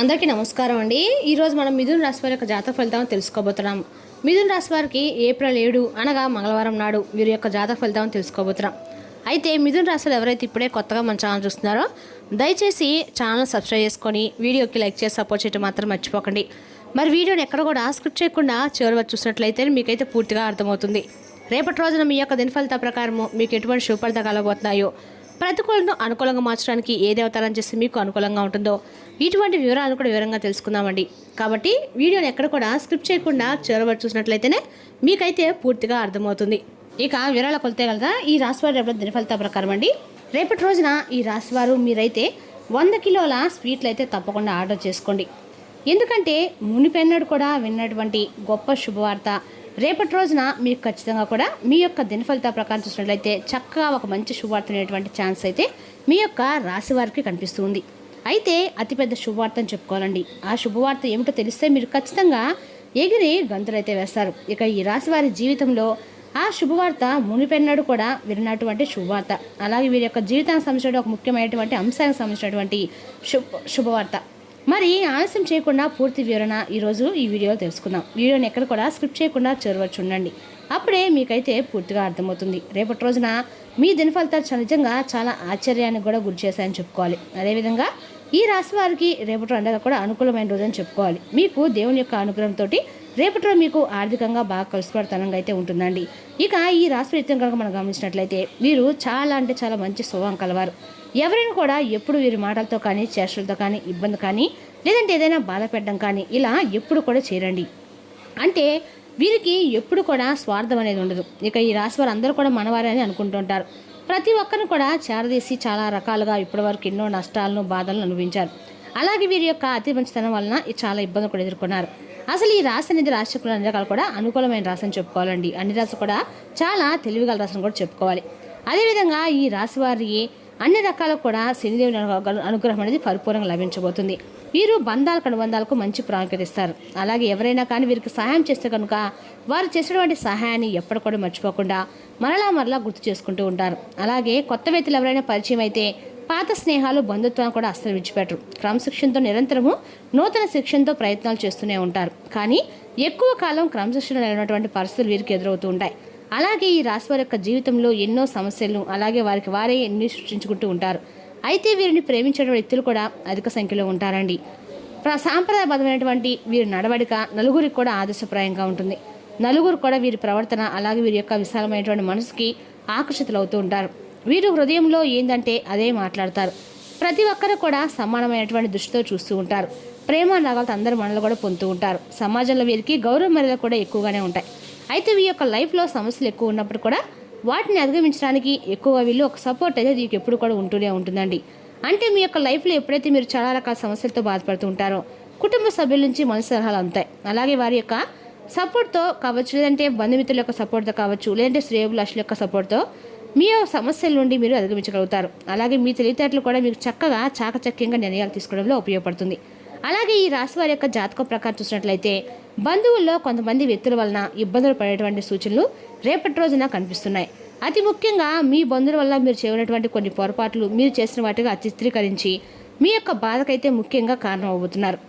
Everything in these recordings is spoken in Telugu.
అందరికీ నమస్కారం అండి. ఈరోజు మనం మిథున రాశి వారి యొక్క జాతక ఫలితాలను తెలుసుకోబోతున్నాం. మిథున రాశి వారికి ఏప్రిల్ 7 అనగా మంగళవారం నాడు వీరి యొక్క జాతక ఫలితాలను తెలుసుకోబోతున్నాం. అయితే మిథున రాశిలో ఎవరైతే ఇప్పుడే కొత్తగా మన ఛానల్ చూస్తున్నారో దయచేసి ఛానల్ సబ్స్క్రైబ్ చేసుకొని వీడియోకి లైక్ చేసి సపోర్ట్ చేయడం మాత్రం మర్చిపోకండి. మరి వీడియోని ఎక్కడ కూడా స్కిప్ చేయకుండా చివరి వరకు చూసినట్లయితే మీకైతే పూర్తిగా అర్థమవుతుంది. రేపటి రోజున మీ యొక్క దిన ఫలితాల ప్రకారము మీకు ఎటువంటి శుభ ఫలితాలు కలగబోతున్నాయో, ప్రతికూలను అనుకూలంగా మార్చడానికి ఏది అవతారం చేస్తే మీకు అనుకూలంగా ఉంటుందో ఇటువంటి వివరాలను కూడా వివరంగా తెలుసుకుందామండి. కాబట్టి వీడియోని ఎక్కడ కూడా స్కిప్ చేయకుండా చివరి చూసినట్లయితేనే మీకైతే పూర్తిగా అర్థమవుతుంది. ఇక వివరాలు కొలితే కనుక ఈ రాశివారి రేపటి దిన ఫలితాల ప్రకారం అండి, రేపటి రోజున ఈ రాశివారు మీరైతే 100 కిలోల స్వీట్లు అయితే తప్పకుండా ఆర్డర్ చేసుకోండి. ఎందుకంటే మునిపెన్నడు కూడా విన్నటువంటి గొప్ప శుభవార్త రేపటి రోజున మీకు ఖచ్చితంగా కూడా మీ యొక్క దిన ఫలితాల ప్రకారం చూసినట్లయితే చక్కగా ఒక మంచి శుభవార్త అనేటువంటి ఛాన్స్ అయితే మీ యొక్క రాశి వారికి కనిపిస్తుంది. అయితే అతిపెద్ద శుభవార్త అని చెప్పుకోవాలండి. ఆ శుభవార్త ఏమిటో తెలిస్తే మీరు ఖచ్చితంగా ఎగిరి గంతులైతే వేస్తారు. ఇక ఈ రాశి వారి జీవితంలో ఆ శుభవార్త మునిపెన్నడు కూడా విన్నటువంటి శుభవార్త, అలాగే వీరి యొక్క జీవితానికి సంబంధించిన ఒక ముఖ్యమైనటువంటి అంశానికి సంబంధించినటువంటి శుభవార్త. మరి ఆలస్యం చేయకుండా పూర్తి వివరణ ఈరోజు ఈ వీడియోలో తెలుసుకుందాం. వీడియోని ఎక్కడ కూడా స్కిప్ చేయకుండా చివరికి ఉండండి. అప్పుడే మీకైతే పూర్తిగా అర్థమవుతుంది. రేపటి రోజున మీ దిన ఫలితాలు నిజంగా చాలా ఆశ్చర్యానికి కూడా గురి చేశాయని చెప్పుకోవాలి. అదేవిధంగా ఈ రాశి వారికి రేపటి రోజు కూడా అనుకూలమైన రోజు అని చెప్పుకోవాలి. మీకు దేవుని యొక్క అనుగ్రహంతో రేపటి రోజు మీకు ఆర్థికంగా బాగా కలిసిపడతనంగా అయితే ఉంటుందండి. ఇక ఈ రాశి రీత్యం కనుక మనం గమనించినట్లయితే వీరు చాలా అంటే చాలా మంచి స్వభావం కలవారు. ఎవరైనా కూడా ఎప్పుడు వీరి మాటలతో కానీ చేష్టలతో కానీ ఇబ్బంది కానీ లేదంటే ఏదైనా బాధ పెట్టడం కానీ ఇలా ఎప్పుడు కూడా చేరండి. అంటే వీరికి ఎప్పుడు కూడా స్వార్థం అనేది ఉండదు. ఇక ఈ రాశి వారు అందరూ కూడా మనవారే అని అనుకుంటుంటారు. ప్రతి ఒక్కరిని కూడా చేరదీసి చాలా రకాలుగా ఇప్పటివరకు ఎన్నో నష్టాలను బాధలను అనుభవించారు. అలాగే వీరి యొక్క అతి మంచితనం వలన చాలా ఇబ్బందులు కూడా ఎదుర్కొన్నారు. అసలు ఈ రాశి అనేది రాశికులు అన్ని రకాలు కూడా అనుకూలమైన రాశి అని చెప్పుకోవాలండి. అన్ని రాశులు కూడా చాలా తెలివిగల రాశిని కూడా చెప్పుకోవాలి. అదేవిధంగా ఈ రాశి వారి అన్ని రకాలకు కూడా శనిదేవుని అనుగ్రహం అనేది పరిపూర్ణంగా లభించబోతుంది. వీరు బంధాలకు అనుబంధాలకు మంచి ప్రాముఖ్యత ఇస్తారు. అలాగే ఎవరైనా కానీ వీరికి సహాయం చేస్తే కనుక వారు చేసినటువంటి సహాయాన్ని ఎప్పటి కూడా మర్చిపోకుండా మరలా గుర్తు చేసుకుంటూ ఉంటారు. అలాగే కొత్త వ్యక్తులు ఎవరైనా పరిచయం అయితే పాత స్నేహాలు బంధుత్వాన్ని కూడా అస్సలు విడిచిపెట్టరు. క్రమశిక్షణతో నిరంతరము నూతన శిక్షణతో ప్రయత్నాలు చేస్తూనే ఉంటారు. కానీ ఎక్కువ కాలం క్రమశిక్షణ లేనటువంటి పరిస్థితులు వీరికి ఎదురవుతూ ఉంటాయి. అలాగే ఈ రాశి వారి యొక్క జీవితంలో ఎన్నో సమస్యలను అలాగే వారికి వారే ఎన్ని సృష్టించుకుంటూ ఉంటారు. అయితే వీరిని ప్రేమించే వ్యక్తులు కూడా అధిక సంఖ్యలో ఉంటారండి. సాంప్రదాయబద్ధమైనటువంటి వీరి నడవడిక నలుగురికి కూడా ఆదర్శప్రాయంగా ఉంటుంది. నలుగురు కూడా వీరి ప్రవర్తన అలాగే వీరి యొక్క విశాలమైనటువంటి మనసుకి ఆకర్షితులవుతూ ఉంటారు. వీరు హృదయంలో ఏందంటే అదే మాట్లాడతారు. ప్రతి ఒక్కరు కూడా సమానమైనటువంటి దృష్టితో చూస్తూ ఉంటారు. ప్రేమ రాగాలతో అందరూ మనలో కూడా పొందుతూ ఉంటారు. సమాజంలో వీరికి గౌరవ మర్యాదలు కూడా ఎక్కువగానే ఉంటాయి. అయితే వీరి యొక్క లైఫ్లో సమస్యలు ఎక్కువ ఉన్నప్పుడు కూడా వాటిని అధిగమించడానికి ఎక్కువ వీళ్ళు ఒక సపోర్ట్ అయితే దీనికి ఎప్పుడు కూడా ఉంటూనే ఉంటుందండి. అంటే మీ యొక్క లైఫ్లో ఎప్పుడైతే మీరు చాలా రకాల సమస్యలతో బాధపడుతూ ఉంటారో కుటుంబ సభ్యుల నుంచి మనసు సలహాలు అందుతాయి. అలాగే వారి యొక్క సపోర్ట్తో కావచ్చు, లేదంటే బంధుమిత్రుల యొక్క సపోర్ట్తో కావచ్చు, లేదంటే శ్రేయోభిలాషుల యొక్క సపోర్ట్తో మీ సమస్యల నుండి మీరు అధిగమించగలుగుతారు. అలాగే మీ తెలివితేటలు కూడా మీకు చక్కగా చాకచక్యంగా నిర్ణయాలు తీసుకోవడంలో ఉపయోగపడుతుంది. అలాగే ఈ రాశి వారి యొక్క జాతక ప్రకారం చూసినట్లయితే బంధువుల్లో కొంతమంది వ్యక్తుల వలన ఇబ్బందులు పడేటువంటి సూచనలు రేపటి రోజున కనిపిస్తున్నాయి. అతి ముఖ్యంగా మీ బంధువుల వల్ల మీరు చేయనటువంటి కొన్ని పొరపాట్లు మీరు చేసిన వాటిగా చిత్రీకరించి మీ యొక్క బాధకైతే ముఖ్యంగా కారణం అవుతున్నారు.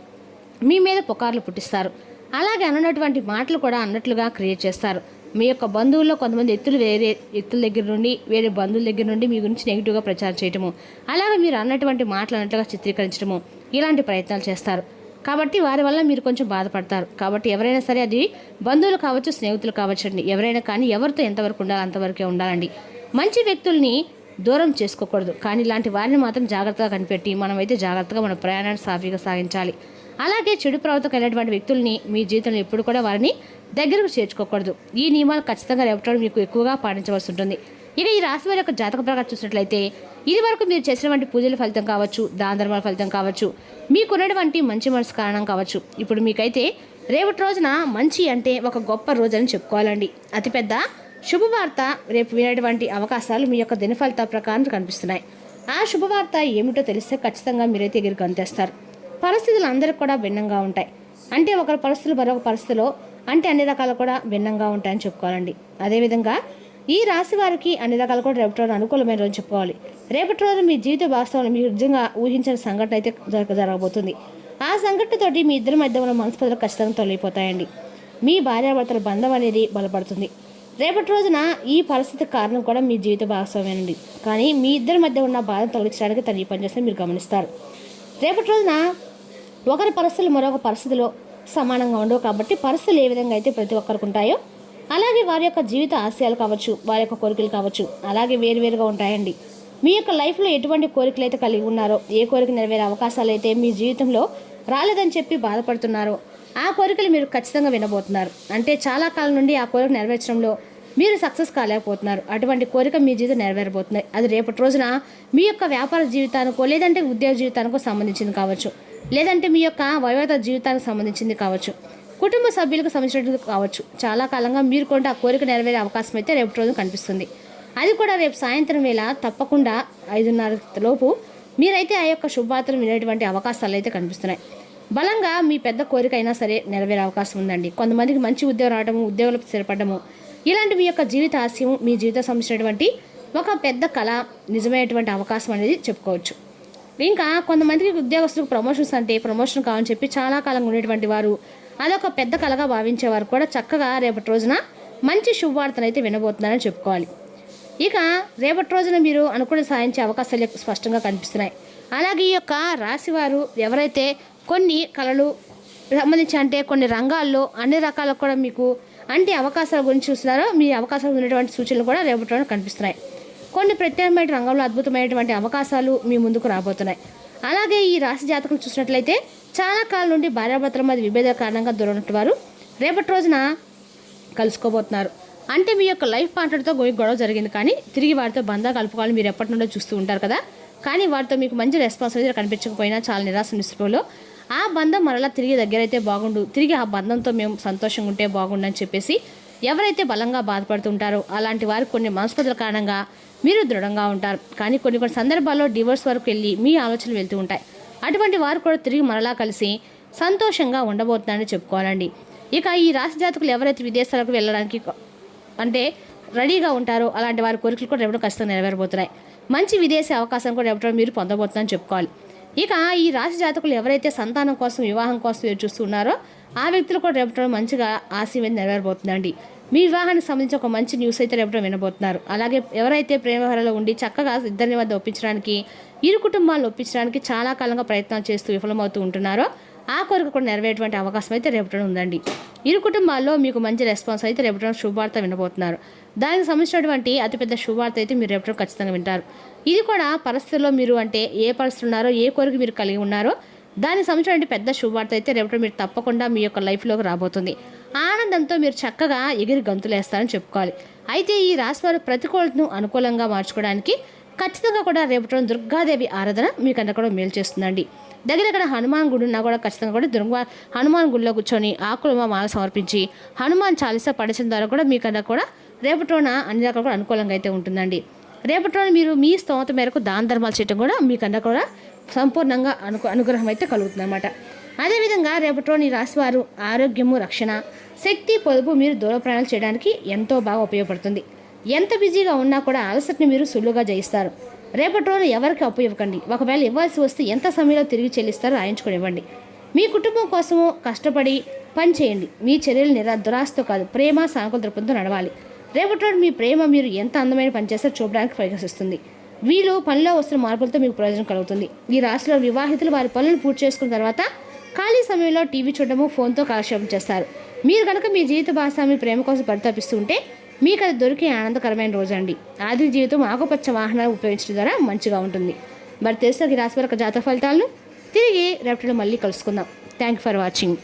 మీ మీద పుకార్లు పుట్టిస్తారు. అలాగే అన్నటువంటి మాటలు కూడా అన్నట్లుగా క్రియేట్ చేస్తారు. మీ యొక్క బంధువుల్లో కొంతమంది వేరే వ్యక్తుల దగ్గర నుండి వేరే బంధువుల దగ్గర నుండి మీ గురించి నెగిటివ్గా ప్రచారం చేయటము, అలాగే మీరు అన్నటువంటి మాటలు అన్నట్లుగా చిత్రీకరించడము ఇలాంటి ప్రయత్నాలు చేస్తారు. కాబట్టి వారి వల్ల మీరు కొంచెం బాధపడతారు. కాబట్టి ఎవరైనా సరే, అది బంధువులు కావచ్చు స్నేహితులు కావచ్చండి, ఎవరైనా కానీ ఎవరితో ఎంతవరకు ఉండాలి అంతవరకే ఉండాలండి. మంచి వ్యక్తుల్ని దూరం చేసుకోకూడదు. కానీ ఇలాంటి వారిని మాత్రం జాగ్రత్తగా కనిపెట్టి మనమైతే జాగ్రత్తగా మన ప్రయాణాన్ని సాఫీగా సాగించాలి. అలాగే చెడు ప్రవర్తన కలిగినటువంటి వ్యక్తుల్ని మీ జీవితంలో ఎప్పుడు కూడా వారిని దగ్గరకు చేర్చుకోకూడదు. ఈ నియమాలు ఖచ్చితంగా రేపటి మీకు ఎక్కువగా పాటించవలసి ఉంటుంది. ఇక ఈ రాశి వారి యొక్క జాతక ప్రకారం చూసినట్లయితే ఇది వరకు మీరు చేసినటువంటి పూజల ఫలితం కావచ్చు, దాన ధర్మాల ఫలితం కావచ్చు, మీకున్నటువంటి మంచి మనసు కారణం కావచ్చు, ఇప్పుడు మీకైతే రేపటి రోజున మంచి అంటే ఒక గొప్ప రోజు అని చెప్పుకోవాలండి. అతిపెద్ద శుభవార్త రేపు వినేటువంటి అవకాశాలు మీ యొక్క దిన ఫలితాల ప్రకారం కనిపిస్తున్నాయి. ఆ శుభవార్త ఏమిటో తెలిస్తే ఖచ్చితంగా మీరైతే ఎగిరి గంతేస్తారు. పరిస్థితులు అందరికి కూడా భిన్నంగా ఉంటాయి. అంటే ఒకరి పరిస్థితులు మరొక పరిస్థితిలో అంటే అన్ని రకాలు కూడా భిన్నంగా ఉంటాయని చెప్పుకోవాలండి. అదేవిధంగా ఈ రాశి వారికి అన్ని రకాలు కూడా రేపటి రోజు అనుకూలమైన రోజు చెప్పుకోవాలి. రేపటి రోజు మీ జీవిత వాస్తవాలు మీరు నిజంగా ఊహించిన సంఘటన అయితే జరగబోతుంది. ఆ సంఘటనతోటి మీ ఇద్దరి మధ్య ఉన్న మనస్పర్ధలు ఖచ్చితంగా తొలగిపోతాయండి. మీ భార్యాభర్తల బంధం అనేది బలపడుతుంది. రేపటి రోజున ఈ పరిస్థితి కారణం కూడా మీ జీవిత భాగస్వామేనండి. కానీ మీ ఇద్దరి మధ్య ఉన్న బాధను తొలగించడానికి తను ఈ పనిచేస్తే మీరు గమనిస్తారు. రేపటి రోజున ఒకరి పరిస్థితులు మరొక పరిస్థితిలో సమానంగా ఉండవు కాబట్టి పరిస్థితులు ఏ విధంగా అయితే ప్రతి ఒక్కరికి ఉంటాయో అలాగే వారి యొక్క జీవిత ఆశయాలు కావచ్చు, వారి యొక్క కోరికలు కావచ్చు అలాగే వేరువేరుగా ఉంటాయండి. మీ యొక్క లైఫ్లో ఎటువంటి కోరికలు అయితే కలిగి ఉన్నారో, ఏ కోరిక నెరవేరే అవకాశాలు అయితే మీ జీవితంలో రాలేదని చెప్పి బాధపడుతున్నారో ఆ కోరికలు మీరు ఖచ్చితంగా వినబోతున్నారు. అంటే చాలా కాలం నుండి ఆ కోరిక నెరవేర్చడంలో మీరు సక్సెస్ కాలేకపోతున్నారు. అటువంటి కోరిక మీ జీవితం నెరవేరబోతున్నాయి. అది రేపటి రోజున మీ యొక్క వ్యాపార జీవితానికో లేదంటే ఉద్యోగ జీవితానికో సంబంధించింది కావచ్చు, లేదంటే మీ యొక్క వైవాహిక జీవితానికి సంబంధించింది కావచ్చు, కుటుంబ సభ్యులకు సంబంధించినది కావచ్చు. చాలా కాలంగా మీరు కొంటే ఆ కోరిక నెరవేరే అవకాశం అయితే రేపటి రోజున కనిపిస్తుంది. అది కూడా రేపు సాయంత్రం వేళ తప్పకుండా 5:30 లోపు మీరైతే ఆ యొక్క శుభవార్తలు వినేటువంటి అవకాశాలు అయితే కనిపిస్తున్నాయి. బలంగా మీ పెద్ద కోరిక అయినా సరే నెరవేరే అవకాశం ఉందండి. కొంతమందికి మంచి ఉద్యోగం రావడము, ఉద్యోగులకు స్థిరపడము, ఇలాంటి మీ యొక్క జీవిత ఆశయం, మీ జీవితం సంబంధించినటువంటి ఒక పెద్ద కళ నిజమైనటువంటి అవకాశం అనేది చెప్పుకోవచ్చు. ఇంకా కొంతమందికి ఉద్యోగస్తులకు ప్రమోషన్స్ అంటే ప్రమోషన్ కావాలని చెప్పి చాలా కాలంగా ఉండేటువంటి వారు అదొక పెద్ద కళగా భావించేవారు కూడా చక్కగా రేపటి రోజున మంచి శుభవార్తను అయితే వినబోతున్నారని చెప్పుకోవాలి. ఇక రేపటి రోజున మీరు అనుకుని సాధించే అవకాశాలు స్పష్టంగా కనిపిస్తున్నాయి. అలాగే ఈ యొక్క రాశివారు ఎవరైతే కొన్ని కళలు సంబంధించి అంటే కొన్ని రంగాల్లో అన్ని రకాలకు కూడా మీకు అంటే అవకాశాల గురించి చూస్తున్నారో మీ అవకాశాలు ఉన్నటువంటి సూచనలు కూడా రేపటి రోజున కనిపిస్తున్నాయి. కొన్ని ప్రత్యేకమైన రంగంలో అద్భుతమైనటువంటి అవకాశాలు మీ ముందుకు రాబోతున్నాయి. అలాగే ఈ రాశి జాతకులు చూసినట్లయితే చాలా కాలం నుండి భార్యాభర్తల మధ్య విభేదాల కారణంగా దూరం వారు రేపటి రోజున కలుసుకోబోతున్నారు. అంటే మీ యొక్క లైఫ్ పార్ట్నర్తో గొడవ జరిగింది కానీ తిరిగి వారితో బంధాలు కలుపుకోవాలని మీరు ఎప్పటి నుండో చూస్తూ ఉంటారు కదా. కానీ వారితో మీకు మంచి రెస్పాన్సిబిలిటీ కనిపించకపోయినా చాలా నిరాశ నిస్పృహలో ఆ బంధం మరలా తిరిగి దగ్గరైతే బాగుండు, తిరిగి ఆ బంధంతో మేము సంతోషంగా ఉంటే బాగుండు అని చెప్పేసి ఎవరైతే బలంగా బాధపడుతుంటారో అలాంటి వారికి కొన్ని మనస్పర్ధల కారణంగా మీరు దృఢంగా ఉంటారు. కానీ కొన్ని సందర్భాల్లో డివోర్స్ వరకు వెళ్ళి మీ ఆలోచనలు వెళ్తూ ఉంటాయి. అటువంటి వారు కూడా తిరిగి మరలా కలిసి సంతోషంగా ఉండబోతున్నారని చెప్పుకోవాలండి. ఇక ఈ రాశి జాతకులు ఎవరైతే విదేశాలకు వెళ్ళడానికి అంటే రెడీగా ఉంటారో అలాంటి వారి కోరికలు కూడా రేపటి ఖచ్చితంగా నెరవేరబోతున్నాయి. మంచి విదేశీ అవకాశం కూడా రేపటి మీరు పొందబోతున్నారని చెప్పుకోవాలి. ఇక ఈ రాశి జాతకులు ఎవరైతే సంతానం కోసం, వివాహం కోసం ఎదురు చూస్తున్నారో ఆ వ్యక్తులు కూడా రేపటి మంచిగా ఆశీర్వాదం నెరవేరబోతుందండి. మీ వివాహానికి సంబంధించి ఒక మంచి న్యూస్ అయితే రేపటి వినబోతున్నారు. అలాగే ఎవరైతే ప్రేమవరలో ఉండి చక్కగా ఇద్దరిని వద్ద ఒప్పించడానికి, ఇరు కుటుంబాలను ఒప్పించడానికి చాలా కాలంగా ప్రయత్నాలు చేస్తూ విఫలమవుతూ ఉంటున్నారో ఆ కోరిక కూడా నెరవేరేటువంటి అవకాశం అయితే రేపటి ఉందండి. ఇరు కుటుంబాల్లో మీకు మంచి రెస్పాన్స్ అయితే రేపటి శుభవార్త వినబోతున్నారు. దానికి సంబంధించినటువంటి అతిపెద్ద శుభవార్త అయితే మీరు రేపటి ఖచ్చితంగా వింటారు. ఇది కూడా పరిస్థితుల్లో మీరు అంటే ఏ పరిస్థితి ఉన్నారో, ఏ కోరిక మీరు కలిగి ఉన్నారో దానికి సంబంధించినటువంటి పెద్ద శుభవార్త అయితే రేపటి మీరు తప్పకుండా మీ యొక్క లైఫ్లోకి రాబోతుంది. ఆనందంతో మీరు చక్కగా ఎగిరి గంతులేస్తారని చెప్పుకోవాలి. అయితే ఈ రాశివారు ప్రతికూలతను అనుకూలంగా మార్చుకోవడానికి ఖచ్చితంగా కూడా రేపటి దుర్గాదేవి ఆరాధన మీకన్నా కూడా మేలు చేస్తుందండి. దగ్గర హనుమాన్ గుడి ఉన్నా కూడా ఖచ్చితంగా కూడా హనుమాన్ గుడిలో కూర్చొని ఆకుల మాల సమర్పించి హనుమాన్ చాలీసా పఠించడం ద్వారా కూడా మీకన్నా కూడా రేపటి రోజున అన్ని రకాలు కూడా అనుకూలంగా అయితే ఉంటుందండి. రేపటి రోజున మీరు మీ స్తోమత మేరకు దాన ధర్మాలు చేయడం కూడా మీకన్నా కూడా సంపూర్ణంగా అనుగ్రహం అయితే కలుగుతుంది అన్నమాట. అదేవిధంగా రేపటి రోజున ఈ రాశివారు ఆరోగ్యము, రక్షణ, శక్తి, పొదుపు మీరు దూర ప్రయాణాలు చేయడానికి ఎంతో బాగా ఉపయోగపడుతుంది. ఎంత బిజీగా ఉన్నా కూడా అలసటని మీరు సులువుగా జయిస్తారు. రేపటి రోజున ఎవరికి అప్పు ఇవ్వకండి. ఒకవేళ ఇవ్వాల్సి వస్తే ఎంత సమయంలో తిరిగి చెల్లిస్తారో రాయించుకొని ఇవ్వండి. మీ కుటుంబం కోసము కష్టపడి పని చేయండి. మీ చర్యలు దురాశతో కాదు, ప్రేమ, సానుకూల దృక్పథంతో నడవాలి. రేపటి రోజు మీ ప్రేమ మీరు ఎంత అందమైన పని చేస్తారో చూపడానికి ప్రయత్నిస్తుంది. వీళ్ళు పనిలో వస్తున్న మార్పులతో మీకు ప్రయోజనం కలుగుతుంది. ఈ రాశిలో వివాహితులు వారి పనులను పూర్తి చేసుకున్న తర్వాత ఖాళీ సమయంలో టీవీ చూడడము, ఫోన్తో కాలక్షేపం చేస్తారు. మీరు కనుక మీ జీవిత భాగస్వామి ప్రేమ కోసం పరితపిస్తూ ఉంటే మీకు అది దొరికే ఆనందకరమైన రోజు అండి. ఆది జీవితం ఆకుపచ్చ వాహనాలు ఉపయోగించడం ద్వారా మంచిగా ఉంటుంది. మరి తెలిసిన ఈ రాశి వారి జాతక ఫలితాలను తిరిగి రేపటిలో మళ్ళీ కలుసుకుందాం. Thank you for watching.